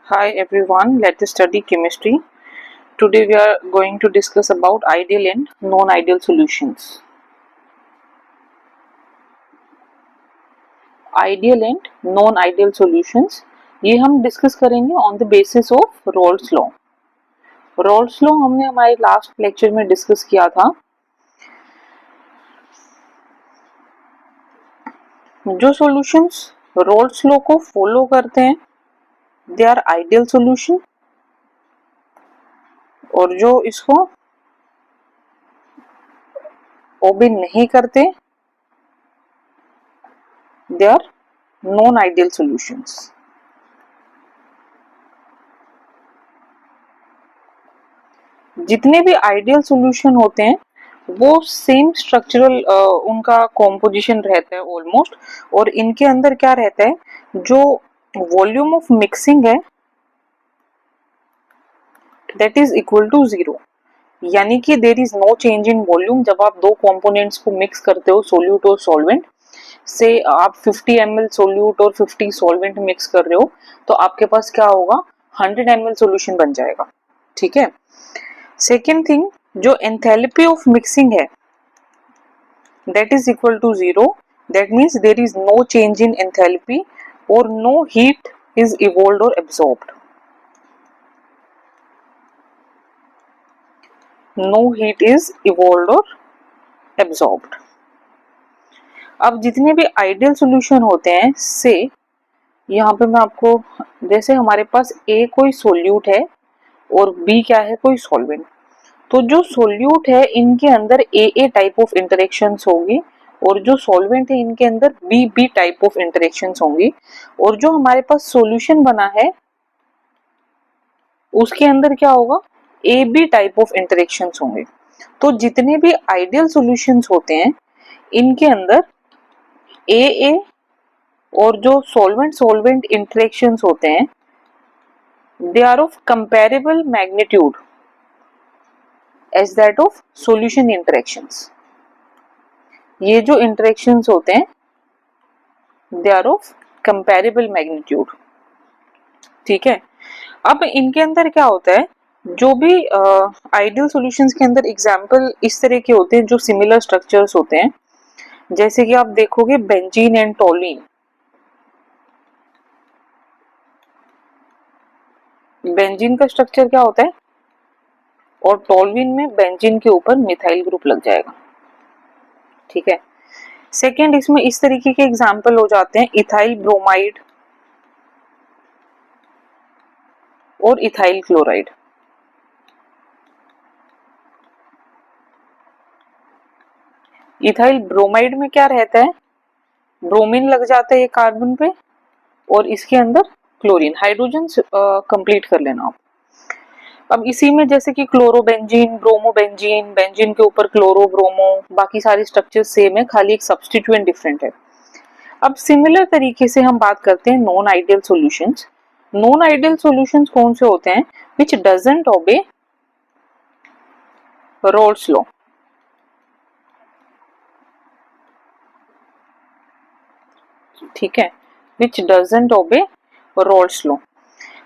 Hi everyone, let's study chemistry. Today we are going to discuss about ideal and non-ideal solutions. Ideal and non-ideal solutions ये हम discuss करेंगे on the basis of roles law. Roles law हमने हमारे last lecture में discuss किया था. जो solutions roles law को फॉलो करते हैं दे आर आइडियल सॉल्यूशन, और जो इसको ओबे नहीं करते they are non ideal solutions. जितने भी आइडियल सॉल्यूशन होते हैं वो सेम स्ट्रक्चरल उनका कॉम्पोजिशन रहता है ऑलमोस्ट, और इनके अंदर क्या रहता है, जो वॉल्यूम ऑफ मिक्सिंग है that is equal to zero. यानी कि there is no change in volume. जब आप दो कंपोनेंट्स को मिक्स करते हो, सोल्यूट और सॉल्वेंट, से आप 50 ml सोल्यूट और 50 सॉल्वेंट मिक्स कर रहे हो, तो आपके पास क्या होगा, 100 ml सॉल्यूशन बन जाएगा. ठीक है. सेकेंड थिंग, जो एंथैल्पी ऑफ मिक्सिंग है that is equal to zero. That means there is no change in enthalpy or no heat is evolved or absorbed. No heat is evolved or absorbed. अब जितने भी ideal solution होते हैं, से यहाँ पे मैं आपको, जैसे हमारे पास A कोई सोल्यूट है और B क्या है, कोई सॉल्वेंट. तो जो सोल्यूट है इनके अंदर ए टाइप ऑफ इंटरेक्शंस होगी, और जो सॉल्वेंट है इनके अंदर बी टाइप ऑफ इंटरेक्शंस होंगी, और जो हमारे पास सॉल्यूशन बना है उसके अंदर क्या होगा, A B type of interactions होंगे. तो जितने भी आइडियल सॉल्यूशंस होते हैं इनके अंदर ए और जो सॉल्वेंट सॉल्वेंट इंटरेक्शंस होते हैं they are of comparable magnitude as that of solution interactions. ये जो interactions होते हैं they are of comparable magnitude. ठीक है. अब इनके अंदर क्या होता है, जो भी आइडियल सॉल्यूशंस के अंदर एग्जांपल इस तरह के होते हैं जो सिमिलर स्ट्रक्चर्स होते हैं. जैसे कि आप देखोगे बेंजीन एंड टोलीन. बेंजीन का स्ट्रक्चर क्या होता है, और टोलवीन में बेंजीन के ऊपर मिथाइल ग्रुप लग जाएगा. ठीक है. सेकेंड, इसमें इस तरीके के एग्जाम्पल हो जाते हैं इथाइल ब्रोमाइड और इथाइल क्लोराइड. इथाइल ब्रोमाइड में क्या रहता है, ब्रोमीन लग जाता है ये कार्बन पे, और इसके अंदर क्लोरीन, हाइड्रोजन कंप्लीट कर लेना आप. अब इसी में जैसे कि क्लोरोबेंजीन, ब्रोमोबेंजीन, बेंजीन के ऊपर क्लोरो ब्रोमो, बाकी सारे स्ट्रक्चर सेम है, खाली एक सब्स्टिट्यूएंट डिफरेंट है. अब सिमिलर तरीके से हम बात करते हैं non ideal solutions. Non ideal solutions कौन से होते हैं, which doesn't obey Raoult's law. ठीक है, which doesn't obey Raoult's law.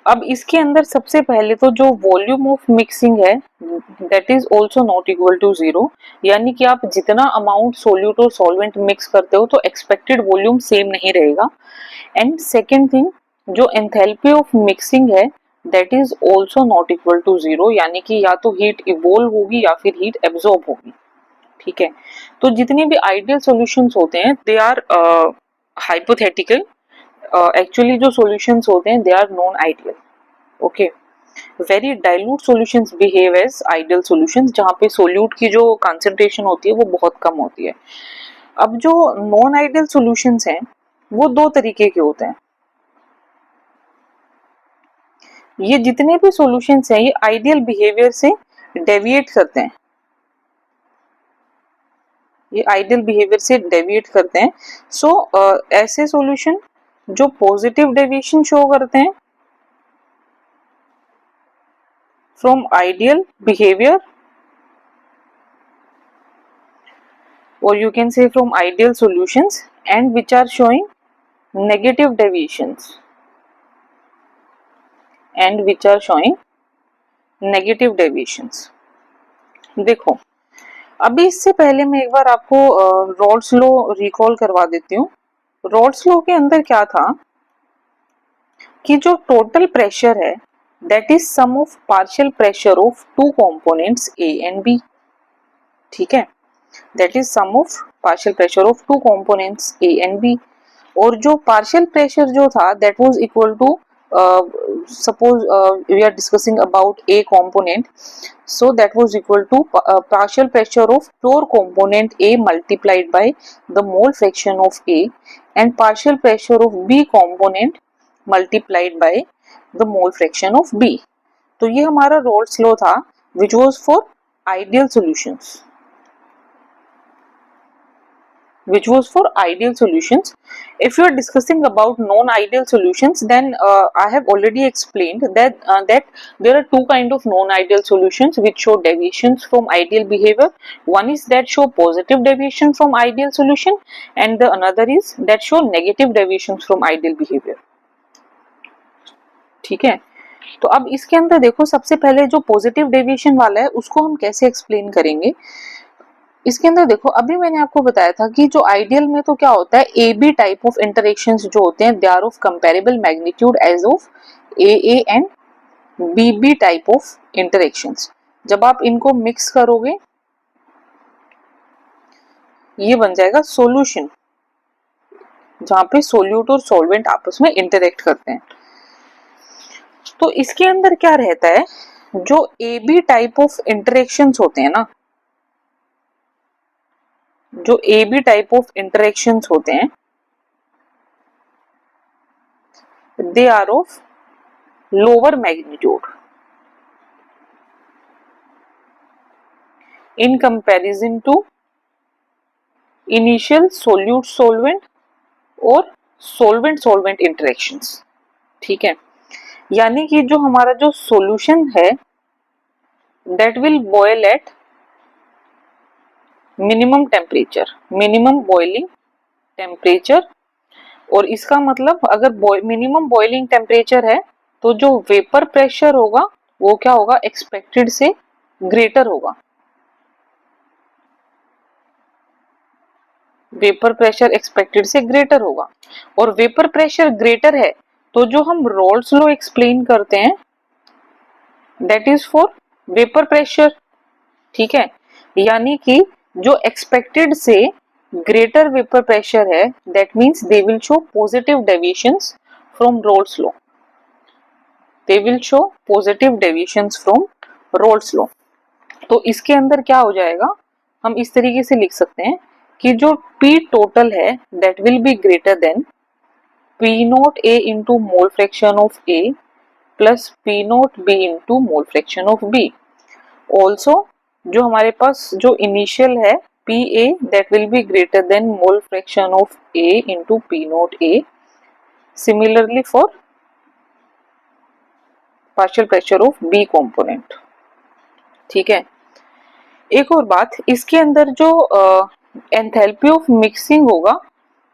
अब इसके अंदर सबसे पहले तो जो वॉल्यूम ऑफ मिक्सिंग है that is also not equal to zero. यानी कि आप जितना अमाउंट सोल्यूट और सॉल्वेंट मिक्स करते हो तो एक्सपेक्टेड वॉल्यूम सेम नहीं रहेगा. एंड सेकेंड थिंग, जो एंथैल्पी ऑफ मिक्सिंग है that is also not equal to zero. यानी कि या तो हीट इवोल्व होगी या फिर हीट एब्जॉर्ब होगी. ठीक है. तो जितने भी आइडियल सॉल्यूशंस होते हैं दे आर हाइपोथेटिकल. एक्चुअली जो सॉल्यूशंस होते हैं they are non ideal. Okay. Very dilute solutions behave as ideal solutions, जहाँ पे सोल्यूट की जो कंसंट्रेशन होती है वो बहुत कम होती है. अब जो नॉन आइडियल सॉल्यूशंस हैं वो दो तरीके के होते हैं. ये जितने भी सॉल्यूशंस हैं ये आइडियल बिहेवियर से डेविएट करते हैं. ये आइडियल बिहेवियर से डेविएट करते हैं. सो ऐसे सॉल्यूशन जो पॉजिटिव डेविएशन शो करते हैं from ideal behaviour, or you can say from ideal solutions, and which are showing negative deviations. and which are showing negative deviations. देखो अभी इससे पहले मैं एक बार आपको रॉल्स लॉ रिकॉल करवा देती हूँ. रॉल्स लॉ के अंदर क्या था कि जो टोटल प्रेशर है that is sum of partial pressure of two components A and B. ठीक है, that is sum of partial pressure of two components A and B. और जो पार्शियल प्रेशर जो था that was equal to suppose we are discussing about a component, so that was equal to partial pressure of pure component A multiplied by the mole fraction of A and partial pressure of B component multiplied by the mole fraction of B. तो ये हमारा Rolle's law था which was for ideal solutions. Which was for ideal solutions. If you are discussing about non-ideal solutions, then I have already explained that there are two kind of non-ideal solutions which show deviations from ideal behavior. One is that show positive deviation from ideal solution, and the another is that show negative deviations from ideal behavior. ठीक है, तो अब इसके अंदर देखो सबसे पहले जो पॉजिटिव डेविएशन वाला है उसको हम कैसे एक्सप्लेन करेंगे. इसके अंदर देखो अभी मैंने आपको बताया था कि जो आइडियल में तो क्या होता है A B type of interactions जो होते हैं they are of comparable magnitude as of A and B B type of interactions. जब आप इनको मिक्स करोगे ये बन जाएगा सॉल्यूशन जहां पे सोल्यूट और सॉल्वेंट आपस में इंटरेक्ट करते हैं. तो इसके अंदर क्या रहता है जो A B type of interactions होते हैं ना, जो A B type of interactions होते हैं they are of lower magnitude in comparison to initial solute solvent और सॉल्वेंट सॉल्वेंट इंटरेक्शंस. ठीक है, यानी कि जो हमारा जो सॉल्यूशन है that will boil at minimum temperature, minimum boiling temperature. और इसका मतलब अगर मिनिमम बॉइलिंग टेम्परेचर है तो जो वेपर प्रेशर होगा वो क्या होगा एक्सपेक्टेड से ग्रेटर होगा. वेपर प्रेशर एक्सपेक्टेड से ग्रेटर होगा और वेपर प्रेशर ग्रेटर है तो जो हम रॉल्स लॉ एक्सप्लेन करते हैं that is for vapour pressure. ठीक है, यानी कि जो एक्सपेक्टेड से ग्रेटर वेपर प्रेशर है that means they will show positive deviations from Rawls law. They will show positive deviations from Rawls law. तो इसके अंदर क्या हो जाएगा हम इस तरीके से लिख सकते हैं कि जो P टोटल है that will be greater than P not A into mole fraction of A plus P not B into mole fraction of B. Also जो हमारे पास जो इनिशियल है PA that will be greater than mole fraction of A into P not A. Similarly for partial pressure of B component. ठीक है, एक और बात इसके अंदर जो एंथैल्पी ऑफ मिक्सिंग होगा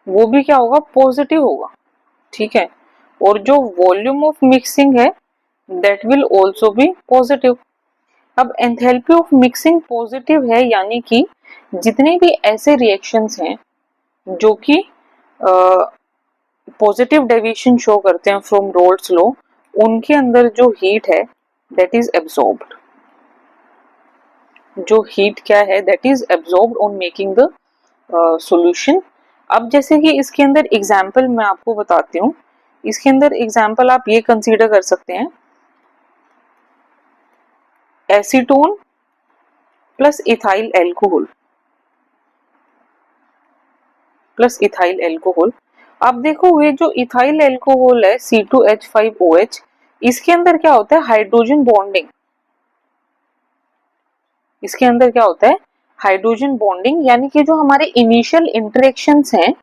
वो भी क्या होगा पॉजिटिव होगा. ठीक है, और जो वॉल्यूम ऑफ मिक्सिंग है that will also be positive. अब एंथैल्पी ऑफ मिक्सिंग पॉजिटिव है यानी कि जितने भी ऐसे रिएक्शंस हैं जो कि पॉजिटिव डेविएशन शो करते हैं फ्रॉम रॉल्स लॉ उनके अंदर जो हीट है दैट इज एब्सॉर्ब्ड. जो हीट क्या है that is absorbed on making the solution. अब जैसे कि इसके अंदर एग्जांपल मैं आपको बताती हूँ. इसके अंदर एग्जांपल आप ये कंसीडर कर सकते हैं acetone plus ethyl alcohol plus ethyl alcohol. आप देखो ये जो इथाइल एल्कोहल है C2H5OH इसके अंदर क्या होता है हाइड्रोजन बॉन्डिंग. इसके अंदर क्या होता है हाइड्रोजन बॉन्डिंग यानी कि जो हमारे इनिशियल इंटरेक्शंस हैं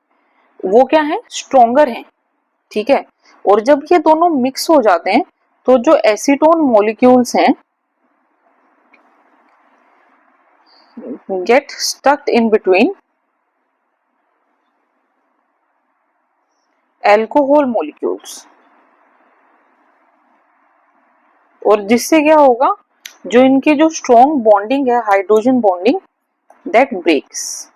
वो क्या है स्ट्रॉन्गर हैं. ठीक है, और जब ये दोनों मिक्स हो जाते हैं तो जो एसीटोन मॉलिक्यूल्स हैं get stuck in between alcohol molecules. और जिससे क्या होगा, जो इनके जो स्ट्रॉन्ग बॉन्डिंग है, हाइड्रोजन बॉन्डिंग, दैट ब्रेक्स।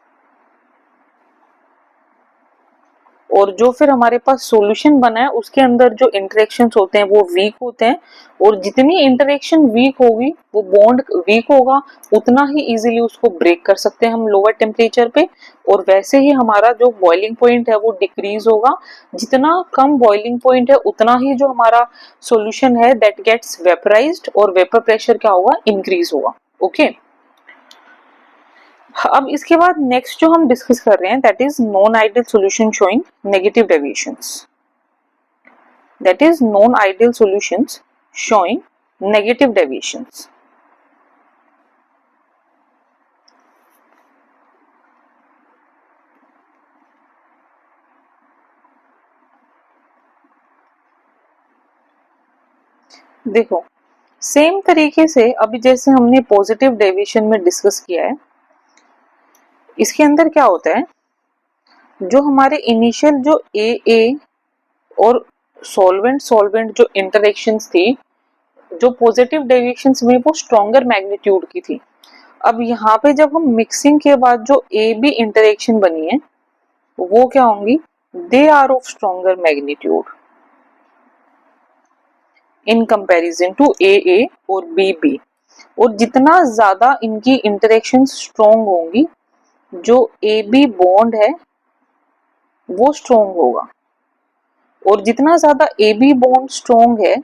और जो फिर हमारे पास सॉल्यूशन बना है उसके अंदर जो इंटरेक्शंस होते हैं वो वीक होते हैं, और जितनी इंटरेक्शन वीक होगी, वो बॉन्ड वीक होगा, उतना ही इजीली उसको ब्रेक कर सकते हैं हम लोअर टेम्परेचर पे। और वैसे ही हमारा जो बॉइलिंग पॉइंट है वो डिक्रीज होगा। जितना कम बॉइलिंग पॉइंट है उतना ही जो हमारा सॉल्यूशन है दैट गेट्स वेपराइज्ड, और वेपर प्रेशर क्या होगा, इंक्रीज होगा। ओके अब इसके बाद नेक्स्ट जो हम डिस्कस कर रहे हैं that is non ideal solution showing negative deviations. That is non ideal solutions showing negative deviations. देखो सेम तरीके से अभी जैसे हमने पॉजिटिव डेविएशन में डिस्कस किया है, इसके अंदर क्या होता है, जो हमारे इनिशियल जो ए और सॉल्वेंट सॉल्वेंट जो इंटरेक्शंस थी, जो पॉजिटिव डेविएशंस में वो स्ट्रॉन्गर मैग्नीट्यूड की थी। अब यहाँ पे जब हम मिक्सिंग के बाद जो ए बी इंटरेक्शन बनी है वो क्या होंगी, they are of stronger magnitude in comparison to A और बी। और जितना ज्यादा इनकी इंटरेक्शन स्ट्रॉन्ग होंगी, जो ए बी बॉन्ड है वो स्ट्रॉन्ग होगा, और जितना ज्यादा ए बी बॉन्ड स्ट्रॉन्ग है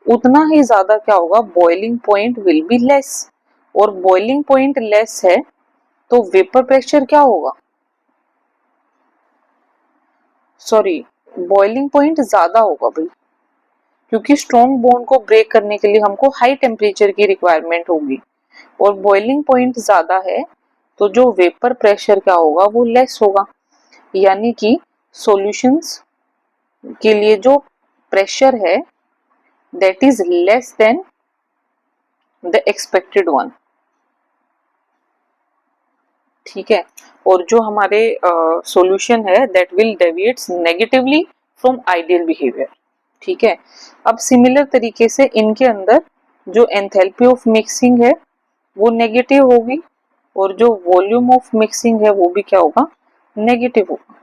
उतना ही ज्यादा क्या होगा, boiling point will be less. और बॉइलिंग पॉइंट लेस है तो वेपर प्रेशर क्या होगा, सॉरी बॉइलिंग पॉइंट ज्यादा होगा भाई, क्योंकि स्ट्रॉन्ग बॉन्ड को ब्रेक करने के लिए हमको हाई टेम्परेचर की रिक्वायरमेंट होगी, और बॉइलिंग पॉइंट ज्यादा है तो जो वेपर प्रेशर क्या होगा वो लेस होगा। यानी कि सॉल्यूशंस के लिए जो प्रेशर है that is less than the expected one. ठीक है, और जो हमारे सॉल्यूशन है that will deviates negatively from ideal behaviour. ठीक है, अब सिमिलर तरीके से इनके अंदर जो एंथैल्पी ऑफ मिक्सिंग है वो नेगेटिव होगी, और जो वॉल्यूम ऑफ मिक्सिंग है वो भी क्या होगा, नेगेटिव होगा।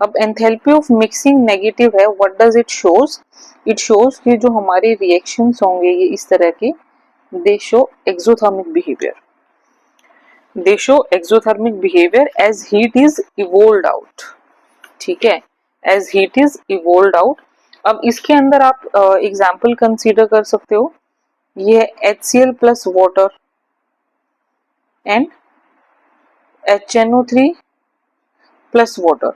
अब एंथैल्पी ऑफ मिक्सिंग नेगेटिव है, what does it shows, it shows कि जो हमारे रिएक्शंस होंगे ये इस तरह के, they show exothermic behaviour, they show exothermic behaviour as heat is evolved out. ठीक है, as heat is evolved out. अब इसके अंदर आप एग्जाम्पल कंसीडर कर सकते हो, ये है HCl plus water and HNO3 plus water,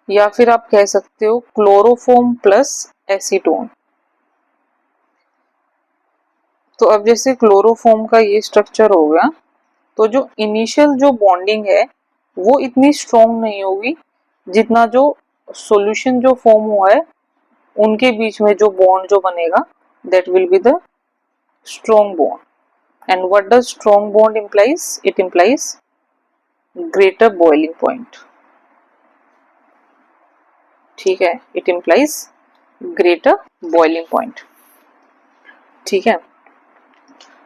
या फिर आप कह सकते हो क्लोरोफॉर्म प्लस एसीटोन। तो अब जैसे क्लोरोफॉर्म का ये स्ट्रक्चर हो गया, तो जो इनिशियल जो बॉन्डिंग है वो इतनी स्ट्रॉन्ग नहीं होगी जितना जो सॉल्यूशन जो फॉर्म हुआ है उनके बीच में जो बॉन्ड जो बनेगा that will be the strong bond. And what does strong bond implies, it implies greater boiling point। ठीक है, it implies greater boiling point। ठीक है,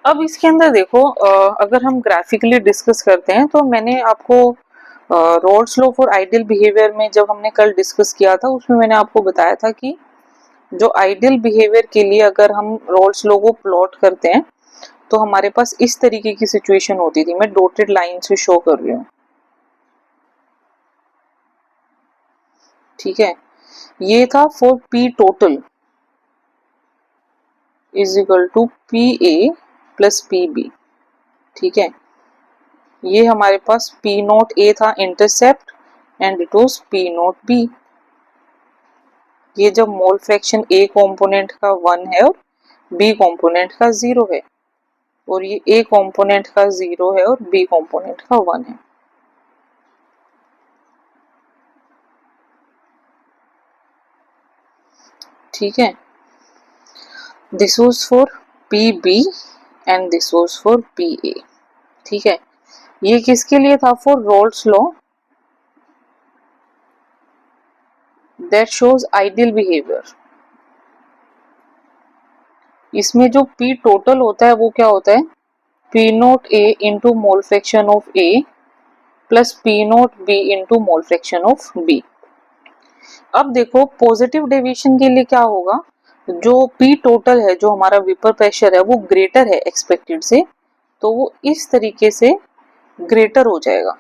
अब इसके अंदर देखो अगर हम ग्राफिकली डिस्कस करते हैं तो मैंने आपको Rawls law for ideal behaviour में जब हमने कल डिस्कस किया था उसमें मैंने आपको बताया था कि जो आइडियल बिहेवियर के लिए अगर हम रॉल्स लॉ को प्लॉट करते हैं तो हमारे पास इस तरीके की सिचुएशन होती थी। मैं डॉटेड लाइन से शो कर रही हूँ। ठीक है, ये था for P total is equal to P A plus P B. ठीक है, ये हमारे पास पी नॉट ए था intercept and it was P naught B. ये जब मोल फ्रैक्शन ए कंपोनेंट का 1 है और बी कंपोनेंट का 0 है, और ये ए कंपोनेंट का 0 है और बी कंपोनेंट का 1 है। ठीक है, this was for P B and this was for P A. ठीक है, ये किसके लिए था, for Raoult's law that shows ideal behaviour. इसमें जो P टोटल होता है वो क्या होता है, P naught A into mole fraction of A plus P naught B into mole fraction of B। अब देखो पॉजिटिव डेविएशन के लिए क्या होगा, जो P टोटल है, जो हमारा वेपर प्रेशर है, वो ग्रेटर है एक्सपेक्टेड से, तो वो इस तरीके से ग्रेटर हो जाएगा।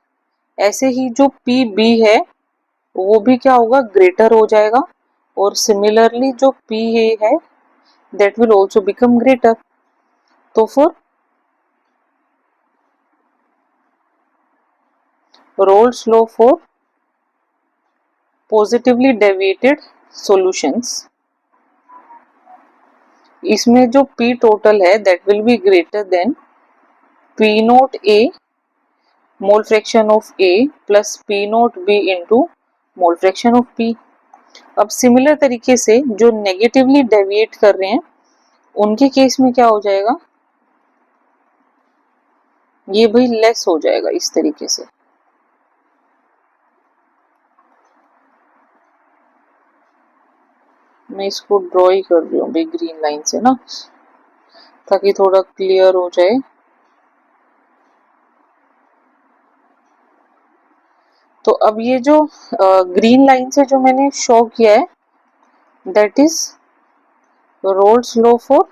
ऐसे ही जो PB है वो भी क्या होगा, ग्रेटर हो जाएगा, और सिमिलरली जो PA है that will also become greater। तो for Rolle's law for positively deviated solutions, इसमें जो P total है that will be greater than P naught A mole fraction of A plus P naught B into mole fraction of P। अब similar तरीके से जो negatively deviate कर रहे हैं उनके केस में क्या हो जाएगा, ये भाई लेस हो जाएगा इस तरीके से। मैं इसको ड्रॉ ही कर रही हूँ भाई ग्रीन लाइन से ना, ताकि थोड़ा क्लियर हो जाए। तो अब ये जो ग्रीन लाइन से जो मैंने शो किया है that is Raoult's law for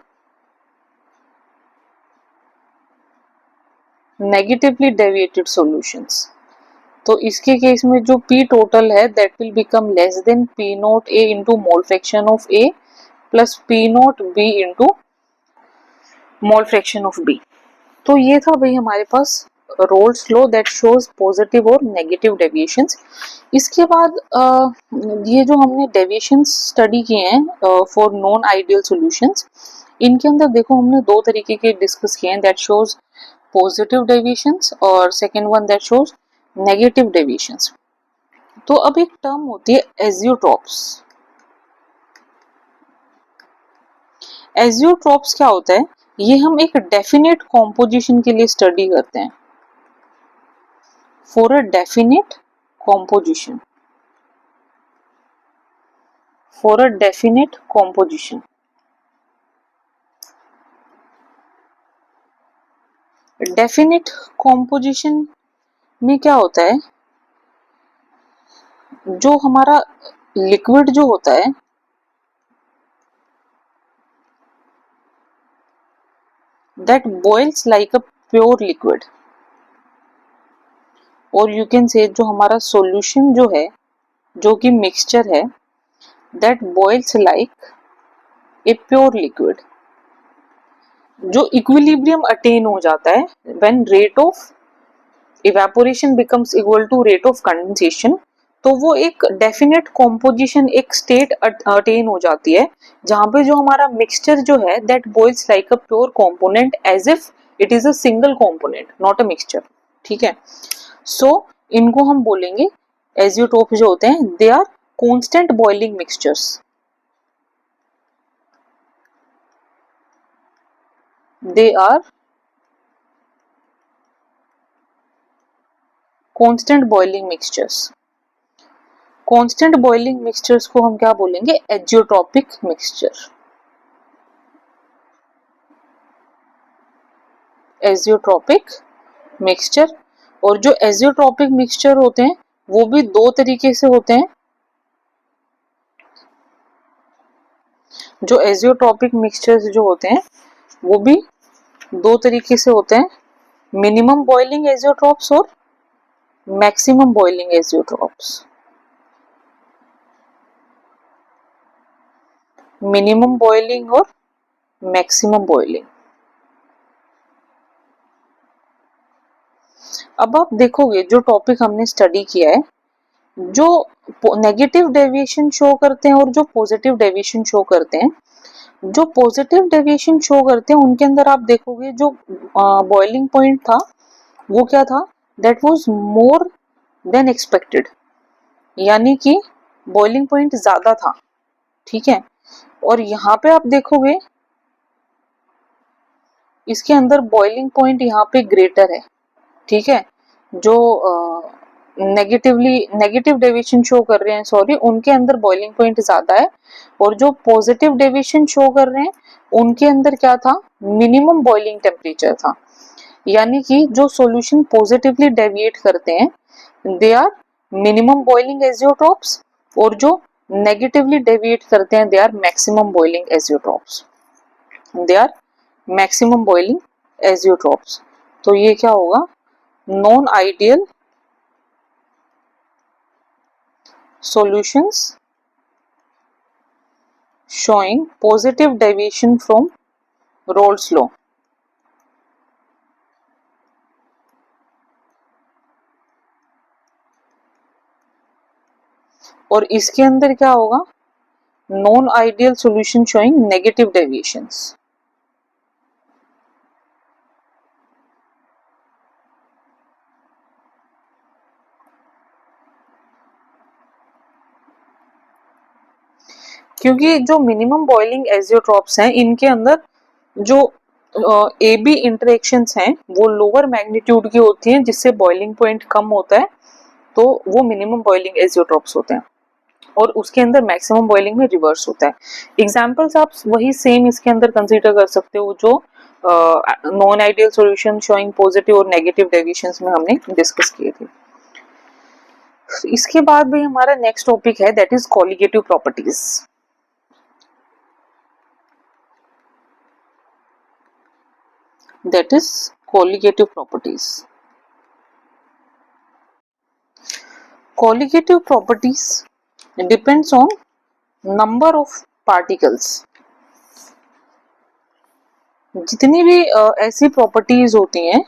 negatively deviated solutions. तो इसके केस में जो P टोटल है that will become less than P naught A into mole fraction of A plus P naught B into mole fraction of B। तो ये था भाई हमारे पास Raoult's law that shows positive और नेगेटिव डेविएशंस। इसके बाद ये जो हमने डेविएशंस स्टडी किए हैं फॉर नॉन आइडियल सॉल्यूशंस, इनके अंदर देखो हमने दो तरीके के डिस्कस किए हैं, दैट शोज पॉजिटिव डेविएशंस और second one that shows negative deviations. तो अब एक टर्म होती है एजियोट्रॉप्स। एजियोट्रॉप्स क्या होता है, ये हम एक डेफिनेट कॉम्पोजिशन के लिए स्टडी करते हैं, for a definite composition, for a definite composition. Definite composition में क्या होता है, जो हमारा लिक्विड जो होता है that boils like a pure liquid, और यू कैन से जो हमारा सॉल्यूशन जो है, जो कि मिक्सचर है, that boils like a pure liquid, जो इक्विलिब्रियम अटेन हो जाता है when rate of evaporation becomes equal to rate of condensation. तो वो एक डेफिनेट कॉम्पोजिशन, एक स्टेट अटेन हो जाती है जहां पे जो हमारा मिक्सचर जो है that boils like a pure component as if it is a single component not a mixture. ठीक है, सो इनको हम बोलेंगे एजियोटोप जो होते हैं, they are constant boiling mixtures, they are constant boiling mixtures. Constant boiling mixtures को हम क्या बोलेंगे, एजियोट्रोपिक मिक्सचर, एजियोट्रोपिक मिक्सचर। और जो एजियोट्रोपिक मिक्सचर होते हैं वो भी दो तरीके से होते हैं। जो एजियोट्रोपिक मिक्सचर्स जो होते हैं वो भी दो तरीके से होते हैं, मिनिमम बॉइलिंग एजियोट्रोप्स और maximum boiling azeotropes. Minimum boiling और मैक्सिमम बॉइलिंग। अब आप देखोगे जो टॉपिक हमने स्टडी किया है, जो नेगेटिव डेविएशन शो करते हैं और जो पॉजिटिव डेविएशन शो करते हैं, जो पॉजिटिव डेविएशन शो करते हैं उनके अंदर आप देखोगे जो बॉइलिंग पॉइंट था वो क्या था, that was more than expected, यानी कि बॉइलिंग पॉइंट ज्यादा था। ठीक है, और यहाँ पे आप देखोगे इसके अंदर बॉइलिंग पॉइंट यहाँ पे ग्रेटर है। ठीक है, जो नेगेटिव डेविएशन शो कर रहे हैं सॉरी, उनके अंदर बॉइलिंग पॉइंट ज्यादा है, और जो पॉजिटिव डेविएशन शो कर रहे हैं उनके अंदर क्या था, मिनिमम बॉइलिंग टेम्परेचर था। यानी कि जो सॉल्यूशन पॉजिटिवली डेविएट करते हैं they are minimum boiling azeotropes, और जो नेगेटिवली डेविएट करते हैं they are maximum boiling azeotropes, they are maximum boiling azeotropes. तो ये क्या होगा, non ideal solutions showing positive deviation from Rolle's law। और इसके अंदर क्या होगा, non ideal solution showing negative deviations. क्योंकि जो मिनिमम बॉइलिंग एजियोट्रॉप्स हैं इनके अंदर जो ए बी इंटरेक्शंस हैं वो लोअर मैग्नीट्यूड की होती हैं, जिससे बॉइलिंग पॉइंट कम होता है, तो वो मिनिमम बॉइलिंग एजियोट्रॉप्स होते हैं, और उसके अंदर मैक्सिमम बॉइलिंग में रिवर्स होता है। एग्जांपल्स आप वही सेम इसके अंदर कंसीडर कर सकते हो जो non ideal solution showing positive और नेगेटिव डेविएशंस में हमने डिस्कस किए थे। इसके बाद भी हमारा नेक्स्ट टॉपिक है that is colligative properties. That is colligative properties. Colligative properties depends on number of particles। जितनी भी ऐसी प्रॉपर्टीज होती हैं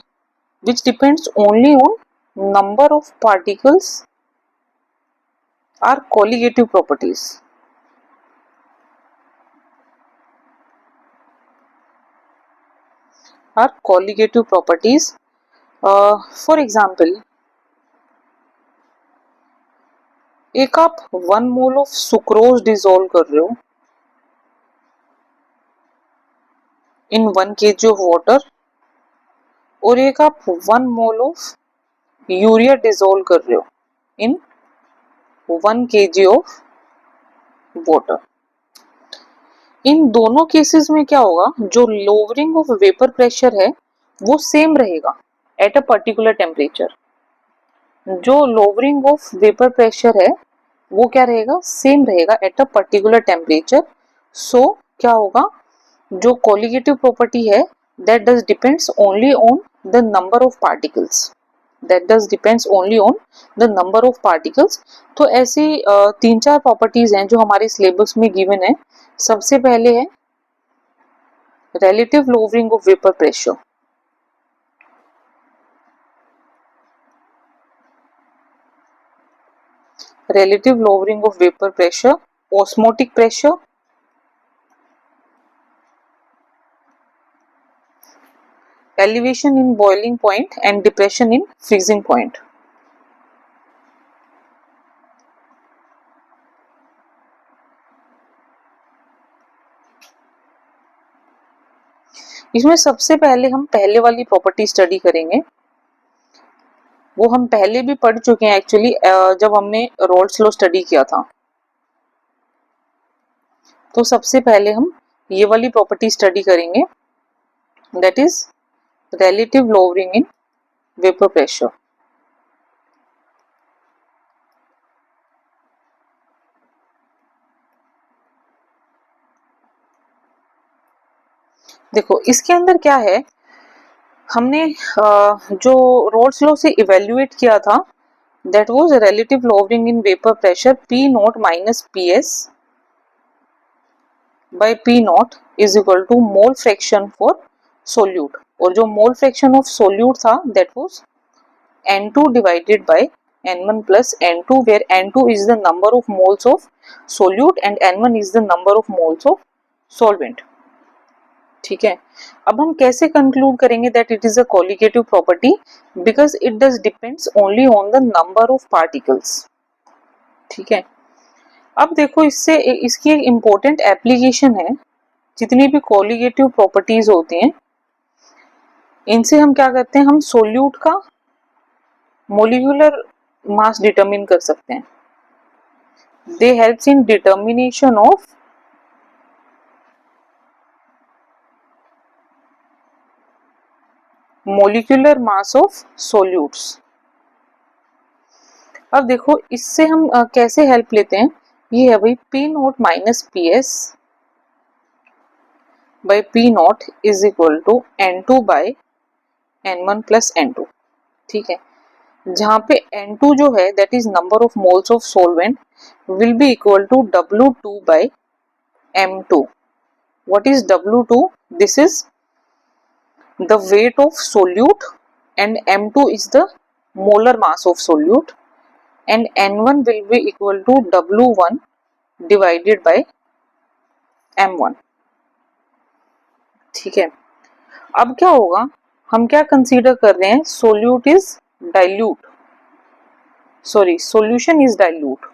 which depends only on number of particles are colligative properties। are colligative properties। For example, एक आप 1 mole of sucrose dissolve कर रहे हो इन 1 kg ऑफ वाटर, और एक आप 1 मोल ऑफ यूरिया डिसॉल्व कर रहे हो इन 1 kg ऑफ वाटर। इन दोनों केसेस में क्या होगा, जो लोअरिंग ऑफ वेपर प्रेशर है वो सेम रहेगा एट अ पर्टिकुलर टेम्परेचर। जो लोअरिंग ऑफ वेपर प्रेशर है वो क्या रहेगा, सेम रहेगा एट अ पर्टिकुलर टेम्परेचर। सो क्या होगा, जो कोलिगेटिव प्रॉपर्टी है that does depends only on the number of particles, that does depends only on the number of particles. तो ऐसी 3-4 प्रॉपर्टीज हैं जो हमारे सिलेबस में गिवन है। सबसे पहले है relative lowering of vapor pressure। relative lowering of vapor pressure, osmotic pressure, elevation in boiling point and depression in freezing point। इसमें सबसे पहले हम पहले वाली प्रॉपर्टी स्टडी करेंगे, वो हम पहले भी पढ़ चुके हैं एक्चुअली जब हमने रोल्स लॉ स्टडी किया था। तो सबसे पहले हम ये वाली प्रॉपर्टी स्टडी करेंगे that is relative lowering in vapor pressure। देखो इसके अंदर क्या है, हमने जो रोल्स लॉ से इवेल्युएट किया था that was relative lowering in vapor pressure P naught minus PS by P not is equal to mole fraction for solute। और जो मोल फ्रैक्शन ऑफ सोल्यूट था that was N2 divided by N1 plus N2 where N2 is the number of moles of solute and N1 is the number of moles of solvent। ठीक है, अब हम कैसे conclude करेंगे that it is a colligative property, because it does depends only on the number of particles. ठीक है, अब देखो इससे इसकी एक इम्पोर्टेंट एप्लीकेशन है। जितनी भी कोलिगेटिव प्रॉपर्टीज होती हैं इनसे हम क्या करते हैं, हम सोल्यूट का मोलिकुलर मास डिटरमिन कर सकते हैं. दे helps in determination of molecular mass of solutes. अब देखो इससे हम कैसे हेल्प लेते हैं. ये है भाई P naught minus P S by P naught is equal to N two by N one plus N two. ठीक है, जहाँ पे N2 जो है that is number of moles of solvent will be equal to W2 by M2. What is W2? This is the weight of solute and M2 is the molar mass of solute and N1 will be equal to W1 divided by M1. ठीक है, अब क्या होगा, हम क्या consider कर रहे हैं, solute is dilute, sorry solution is dilute.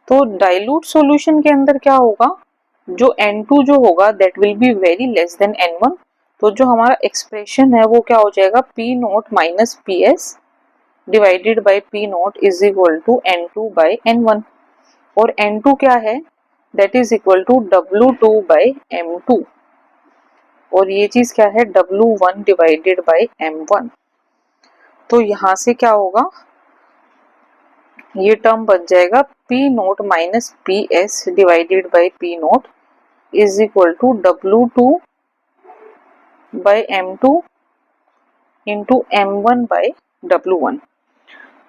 तो डाइल्यूट सॉल्यूशन के अंदर क्या होगा, जो N2 जो होगा that will be very less than N1. तो जो हमारा एक्सप्रेशन है वो क्या हो जाएगा, P naught minus P S divided by P naught is equal to N2 by N1. और N2 क्या है, that is equal to W2 by M2 और ये चीज क्या है, W1 डिवाइडेड बाई M1. तो यहाँ से क्या होगा, ये टर्म बन जाएगा P naught minus P S divided by P naught is equal to W2 by M2 into M1 by W1.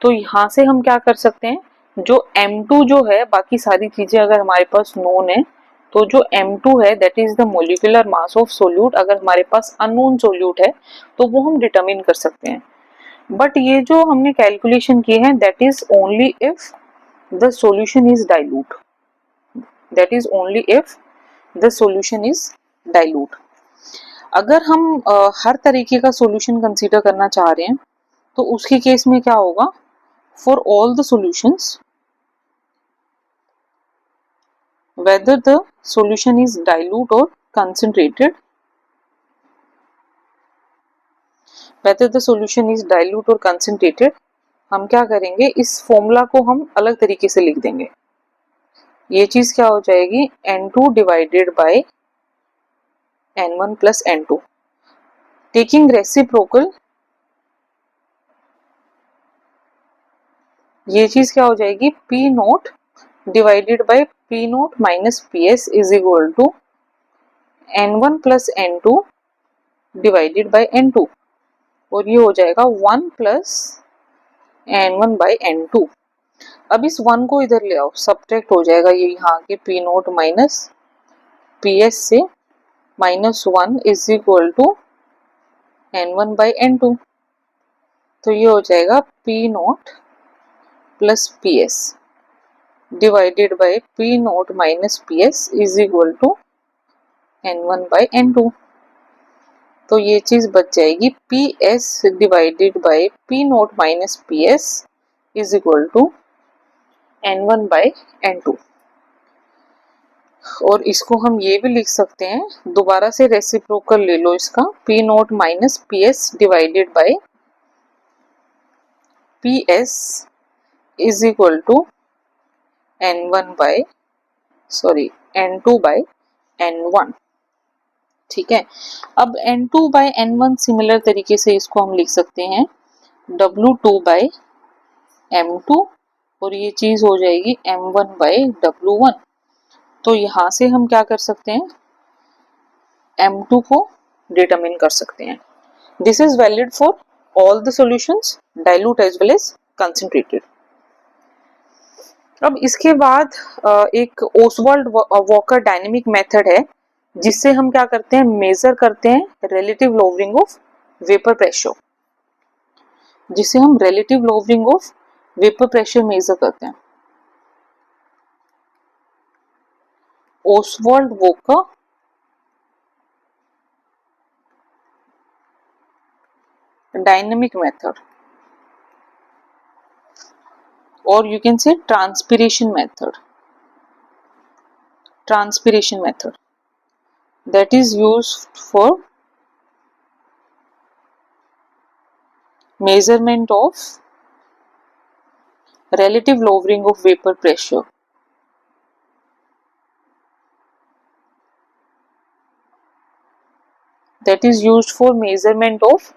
तो यहाँ से हम क्या कर सकते हैं, जो M2 जो है, बाकी सारी चीजें अगर हमारे पास नोन है तो जो M2 है that is the molecular mass of solute. अगर हमारे पास अननोन सोल्यूट है तो वो हम डिटरमिन कर सकते हैं. बट ये जो हमने कैलकुलेशन की है that is only if the solution is dilute, that is only if the solution is dilute. अगर हम हर तरीके का सॉल्यूशन कंसीडर करना चाह रहे हैं तो उसके केस में क्या होगा, for all the solutions whether the solution is dilute or concentrated, whether the solution is dilute or concentrated, हम क्या करेंगे, इस फॉर्मूला को हम अलग तरीके से लिख देंगे. ये चीज क्या हो जाएगी, N2 divided by N1 plus N2 taking reciprocal. ये चीज क्या हो जाएगी, P naught divided by P naught minus P S is equal to N1 plus N2 divided by N2 और ये हो जाएगा 1 प्लस N1 बाई N2. अब इस 1 को इधर ले आओ, सब्ट्रैक्ट हो जाएगा ये यहाँ के P naught minus P S से, minus 1 is equal to N1 by N2. तो ये हो जाएगा P naught plus P S divided by P naught minus P S is equal to N1 by N2. तो ये चीज बच जाएगी P S divided by P naught minus P S is equal to N1 by N2. और इसको हम ये भी लिख सकते हैं, दोबारा से रेसिप्रोकल ले लो इसका, P naught minus P S divided by P S is equal to N1 by sorry N2 by N1. ठीक है, अब N2 बाई N1 सिमिलर तरीके से इसको हम लिख सकते हैं W2 बाई M2 और ये चीज हो जाएगी M1 बाई W1. तो यहाँ से हम क्या कर सकते हैं, M2 को डिटरमिन कर सकते हैं. This is valid for all the solutions, dilute as well as concentrated. अब इसके बाद एक ओसवाल्ड वॉकर डायनेमिक मेथड है जिससे हम क्या करते हैं, मेजर करते हैं relative lowering of vapour pressure, जिससे हम relative lowering of vapour pressure measure करते हैं. Oswald walker dynamic method or you can say transpiration method that is used for measurement of relative lowering of vapor pressure. That is used for measurement of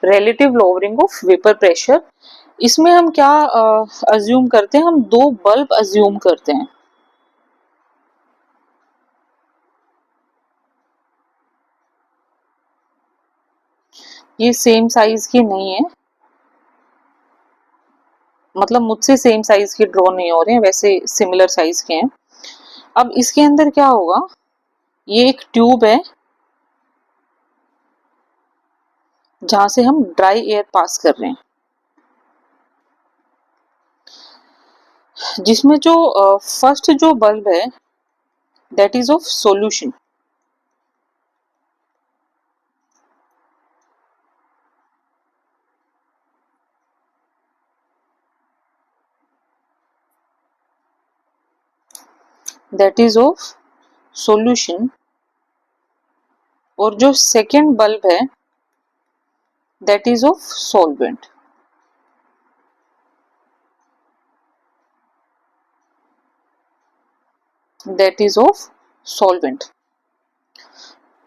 relative lowering of vapor pressure. इसमें हम क्या assume करते हैं, हम दो bulb assume करते हैं. ये सेम साइज की नहीं है, मतलब मुझसे सेम साइज के ड्रॉ नहीं हो रहे हैं, वैसे सिमिलर साइज के हैं. अब इसके अंदर क्या होगा, ये एक ट्यूब है जहां से हम ड्राई एयर पास कर रहे हैं, जिसमें जो फर्स्ट जो बल्ब है that is of solution. That is of solution. और जो सेकेंड बल्ब है that is of solvent. That is of solvent.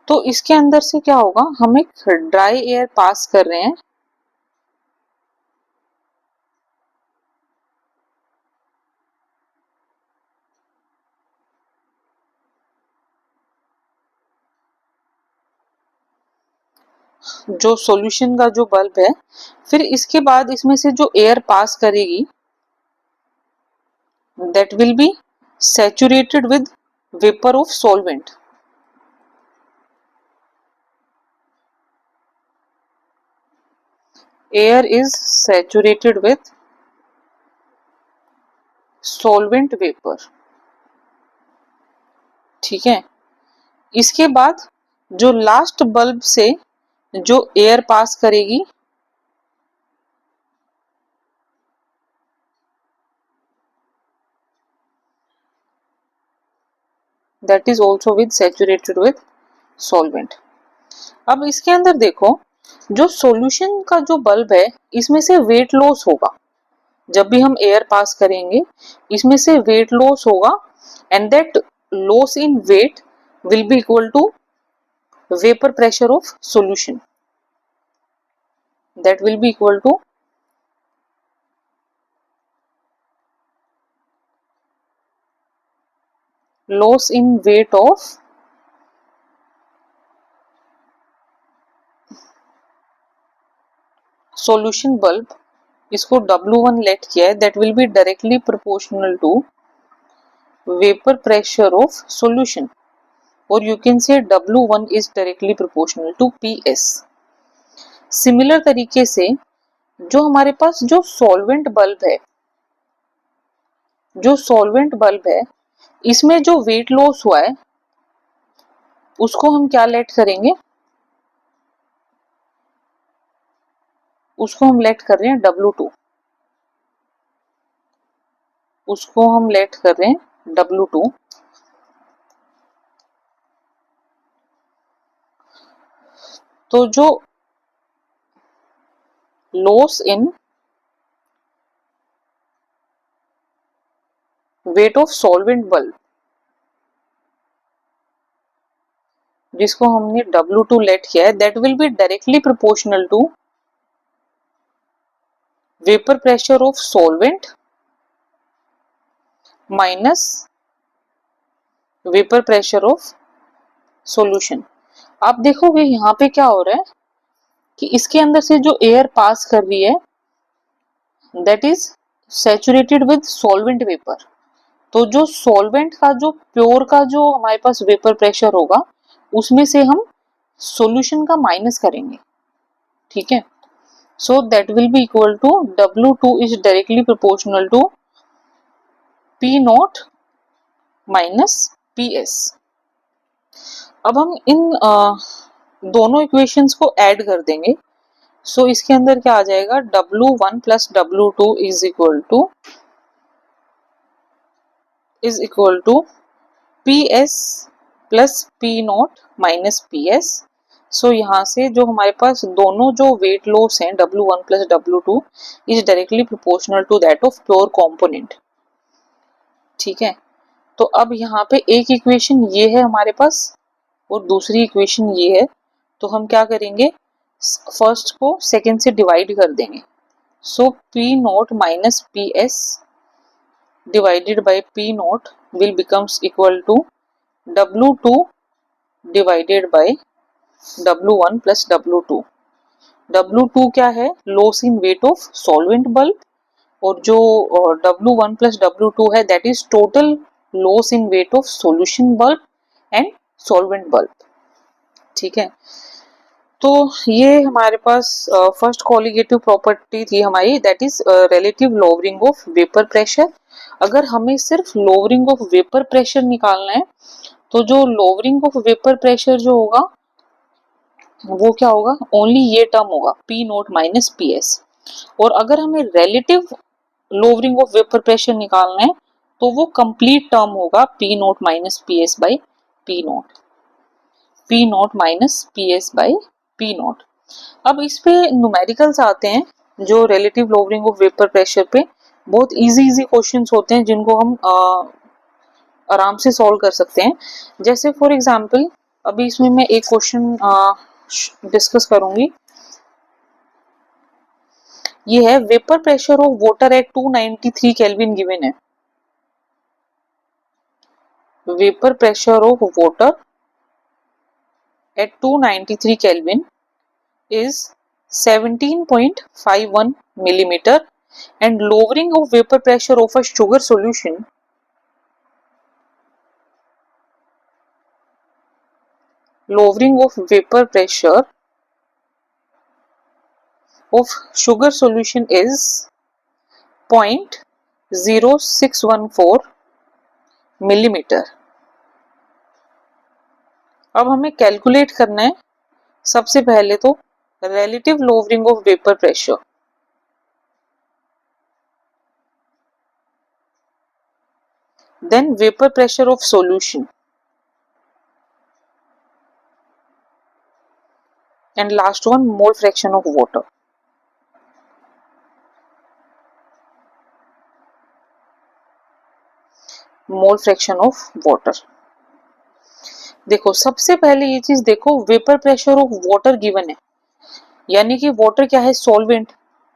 तो इसके अंदर से क्या होगा, हम एक ड्राई एयर पास कर रहे हैं, जो सॉल्यूशन का जो बल्ब है. फिर इसके बाद इसमें से जो एयर पास करेगी that will B saturated with vapour of solvent. Air is saturated with solvent vapour. ठीक है. इसके बाद जो लास्ट बल्ब से जो एयर पास करेगी that is also with saturated with solvent. अब इसके अंदर देखो, जो सॉल्यूशन का जो बल्ब है इसमें से वेट लॉस होगा. जब भी हम एयर पास करेंगे इसमें से वेट लॉस होगा, and that loss in weight will be equal to vapour pressure of solution. That will be equal to loss in weight of solution bulb. इसको W1 लेट किया है, that will be directly proportional to vapor pressure of solution, or you can say W1 is directly proportional to PS. Similar तरीके से जो हमारे पास जो solvent bulb है, जो सॉल्वेंट बल्ब है इसमें जो वेट लॉस हुआ है उसको हम क्या लेट करेंगे, उसको हम लेट कर रहे हैं W2. उसको हम लेट कर रहे हैं W2. तो जो loss in weight of solvent bulb जिसको हमने W2 लेट किया है that will be directly proportional to vapour pressure of solvent minus vapour pressure of solution. आप देखोगे यहाँ पे क्या हो रहा है कि इसके अंदर से जो एयर पास कर रही है that is saturated with solvent vapour. तो जो सॉल्वेंट का जो प्योर का जो हमारे पास वेपर प्रेशर होगा उसमें से हम सॉल्यूशन का माइनस करेंगे. ठीक है. So that will be equal to W2 is directly proportional to P0 minus PS. अब हम इन दोनों इक्वेशंस को ऐड कर देंगे. सो इसके अंदर क्या आ जाएगा, W1 plus W2 is equal to PS plus P0 minus PS. So यहाँ से जो हमारे पास दोनों जो वेट लॉस हैं W1 plus W2 is directly proportional to that of pure component. ठीक है, तो अब यहाँ पे एक इक्वेशन ये है हमारे पास और दूसरी इक्वेशन ये है, तो हम क्या करेंगे, फर्स्ट को सेकंड से डिवाइड कर देंगे। So P naught minus P S divided by P naught will becomes equal to W2 divided by W1 plus W2। W2 क्या है, loss in weight of solvent bulb, और जो W1 प्लस W2 है that is total loss in weight of solution bulb and solvent bulb. ठीक है, तो ये हमारे पास फर्स्ट कोलिगेटिव प्रॉपर्टी थी हमारी, that is relative lowering of vapour pressure. अगर हमें सिर्फ लोअरिंग ऑफ वेपर प्रेशर निकालना है तो जो लोअरिंग ऑफ वेपर प्रेशर जो होगा वो क्या होगा, ओनली ये टर्म होगा P naught minus P S. और अगर हमें relative lowering of vapour pressure निकालना है तो वो कंप्लीट टर्म होगा P naught minus P S by P note, P naught minus P S by P note. अब इस पे न्यूमेरिकल्स आते हैं जो relative lowering of vapour pressure पे, बहुत इजी क्वेश्चंस होते हैं जिनको हम आराम से सॉल्व कर सकते हैं। जैसे फॉर एग्जांपल अभी इसमें मैं एक क्वेश्चन डिस्कस करूंगी, ये है vapour pressure of water at 293 kelvin given है। Vapour pressure of water at 293 kelvin is 17.51 millimeter and lowering of vapor pressure of a sugar solution is 0.0614 millimeter। अब हमें कैलकुलेट करना है सबसे पहले तो relative lowering of vapor pressure, then vapor pressure of solution and last one mole fraction of water। Mole fraction of water. देखो सबसे पहले ये चीज देखो, vapour pressure of water given है, यानी कि वाटर क्या है, सॉल्वेंट,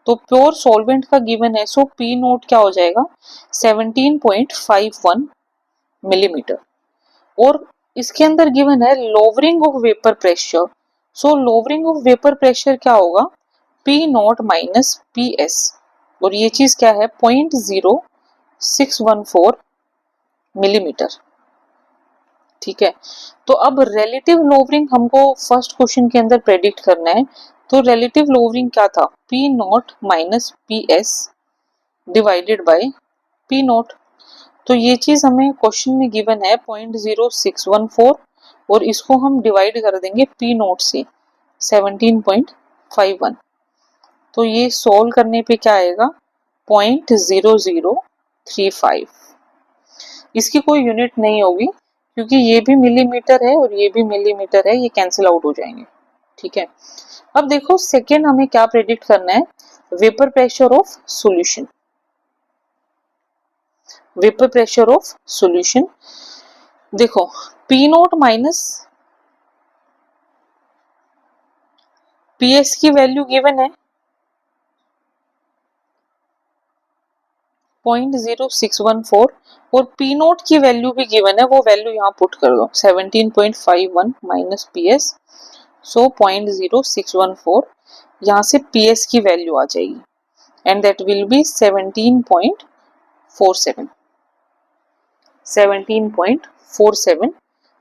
तो प्योर सॉल्वेंट का गिवन है, सो पी नोट क्या हो जाएगा 17.51 मिलीमीटर। और इसके अंदर गिवन है lowering of vapour pressure, so lowering of vapour pressure क्या होगा P naught minus P S, और ये चीज क्या है 0.0614 मिलीमीटर। ठीक है, तो अब रिलेटिव लोवरिंग हमको फर्स्ट क्वेश्चन के अंदर प्रेडिक्ट करना है, तो रिलेटिव लोवरिंग क्या था P naught minus P S divided by P not. तो ये चीज हमें क्वेश्चन में गिवन है 0.0614 और इसको हम डिवाइड कर देंगे पी नॉट से 17.51, तो ये सोल्व करने पे क्या आएगा 0.0035। इसकी कोई यूनिट नहीं होगी क्योंकि ये भी मिलीमीटर है और ये भी मिलीमीटर है, ये कैंसिल आउट हो जाएंगे। ठीक है, अब देखो सेकेंड हमें क्या प्रेडिक्ट करना है, vapour pressure of solution. Vapour pressure of solution देखो P naught minus P S की वैल्यू गिवन है 0.0614 और पी नोट की वैल्यू भी गिवन है, वो वैल्यू यहाँ पुट कर दो 17.51 माइनस पी एस, सो 0.0614, यहाँ से पी एस की वैल्यू आ जाएगी एंड दैट विल बी 17.47।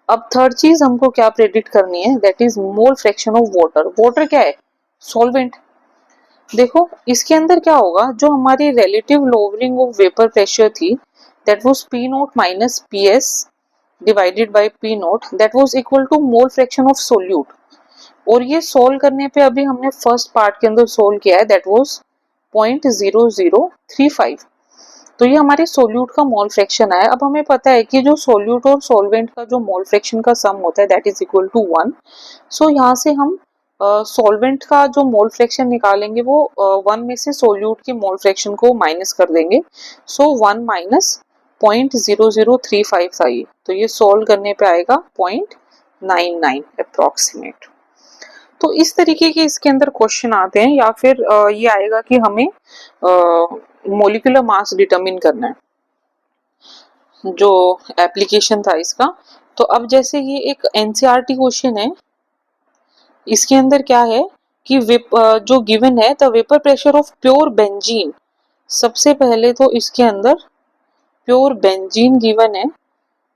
अब थर्ड चीज हमको क्या प्रेडिक्ट करनी है, that is mole fraction of water. Water क्या है सॉल्वेंट। देखो इसके अंदर क्या होगा, जो हमारी relative lowering of vapour pressure थी that was P naught minus P S divided by P naught, that was equal to mole fraction of solute. और ये सोल्व करने पे अभी हमने फर्स्ट पार्ट के अंदर सोल्व किया है, दैट वाज 0.0035। तो ये हमारे सोल्यूट का मोल फ्रैक्शन है। अब हमें पता है कि जो सोल्यूट और सॉल्वेंट का जो मोल फ्रैक्शन का सम होता है दैट इज इक्वल टू 1। सो यहाँ से हम सॉल्वेंट का जो मोल फ्रैक्शन निकालेंगे वो 1 में से सोल्यूट के मोल फ्रैक्शन को माइनस कर देंगे। सो 1 माइनस 0.0035 था ये, तो ये सोल्व करने पे आएगा 0.99 अप्रोक्सीमेट। तो इस तरीके के इसके अंदर क्वेश्चन आते हैं, या फिर ये आएगा कि हमें मोलिकुलर मास डिटरमिन करना है, जो एप्लीकेशन था इसका। तो अब जैसे ये एक एनसीईआरटी क्वेश्चन है, इसके अंदर क्या है कि जो गिवन है the vapour pressure of pure benzene. सबसे पहले तो इसके अंदर प्योर बेंजीन गिवन है,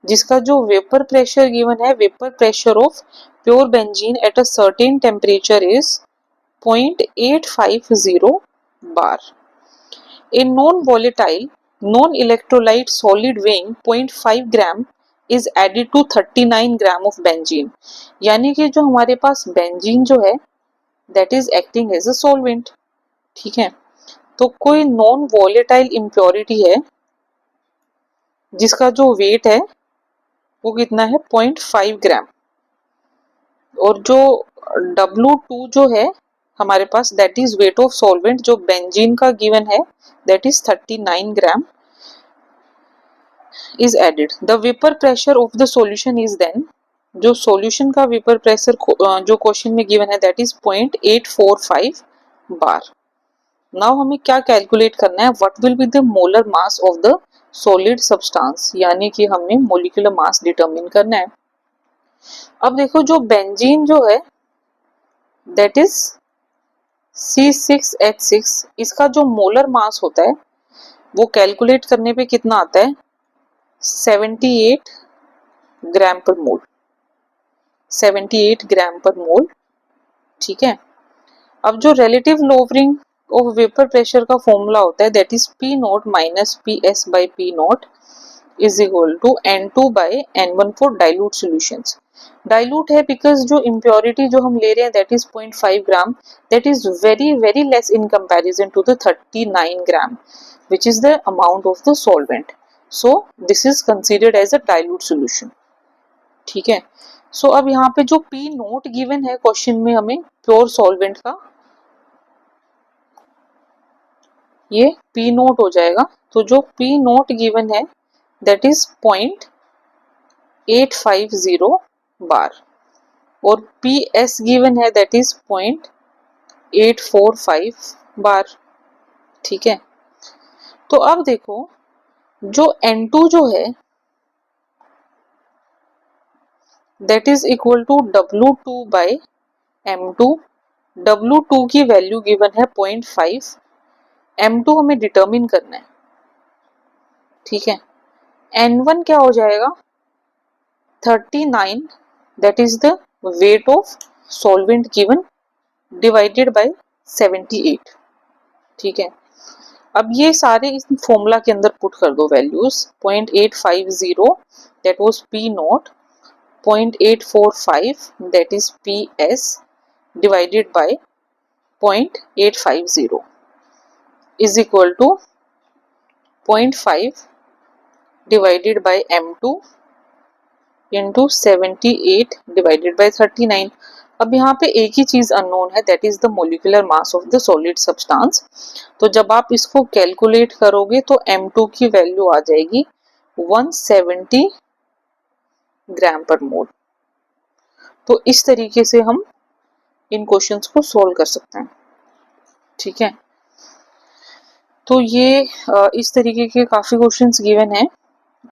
जिसका जो वेपर प्रेशर गिवन है, vapour pressure of pure benzene at a certain temperature is 0.850 bar. A non-volatile, non-electrolyte solid weighing 0.5 gram is added to 39 gram of benzene. यानी कि जो हमारे पास बेंजीन जो है that is acting as a solvent, ठीक है। तो कोई नॉन वॉलेटाइल इम्प्योरिटी है जिसका जो वेट है वो कितना है 0.5 ग्राम, और जो W2 जो है हमारे पास that is weight of solvent, जो बेंजीन का गिवन है that is 39 gram is added. The vapour pressure of the solution is then, जो सॉल्यूशन का वेपर प्रेशर जो क्वेश्चन में गिवन है दैट इज 0.845 बार। नाउ हमें क्या कैलकुलेट करना है, what will be the molar mass of the solid substance, यानी कि हमें मोलिकुलर मास डिटरमिन करना है। अब देखो जो बेंजीन जो है दैट इज C6H6, इसका जो मोलर मास होता है वो कैलकुलेट करने पे कितना आता है 78 ग्राम पर मोल, 78 ग्राम पर मोल, ठीक है। अब जो relative lowering of vapour pressure का फॉर्मूला होता है that is P0 minus PS by P0 is equal to N2 by N1 for dilute solutions. Dilute है बिकॉज जो इम्प्योरिटी जो हम ले रहे हैं that is 0.5 gram, that is very very less in comparison to the 39 gram which is the amount of the solvent. So this is considered as a dilute solution, ठीक है। सो अब यहाँ पे जो P नोट गिवन है question में हमें pure solvent का, ये P नोट हो जाएगा। तो जो P नोट गिवन है दैट इज 0.850 बार, और PS गिवन है दैट इज 0.845 बार, ठीक है। तो अब देखो जो N2 जो है that is equal to W2 by M2। W2 की वैल्यू गिवन है 0.5, M2 हमें डिटरमिन करना है, ठीक है। N1 क्या हो जाएगा 39, that is the wait of solvent given divided by 78, ठीक है। अब ये सारे इस फॉर्मूला के अंदर पुट कर दो values, 0.850 that was P not, 0.845 that is PS divided by 0.850 is equal to 0.5 divided by M2 into 78 divided by 39। अब यहाँ पे एक ही चीज अननोन है that is the molecular mass of the solid substance. तो जब आप इसको कैलकुलेट करोगे तो M2 की वैल्यू आ जाएगी 170 ग्राम पर मोल। तो इस तरीके से हम इन क्वेश्चंस को सोल्व कर सकते हैं, ठीक है। तो ये इस तरीके के काफी क्वेश्चंस गिवन हैं।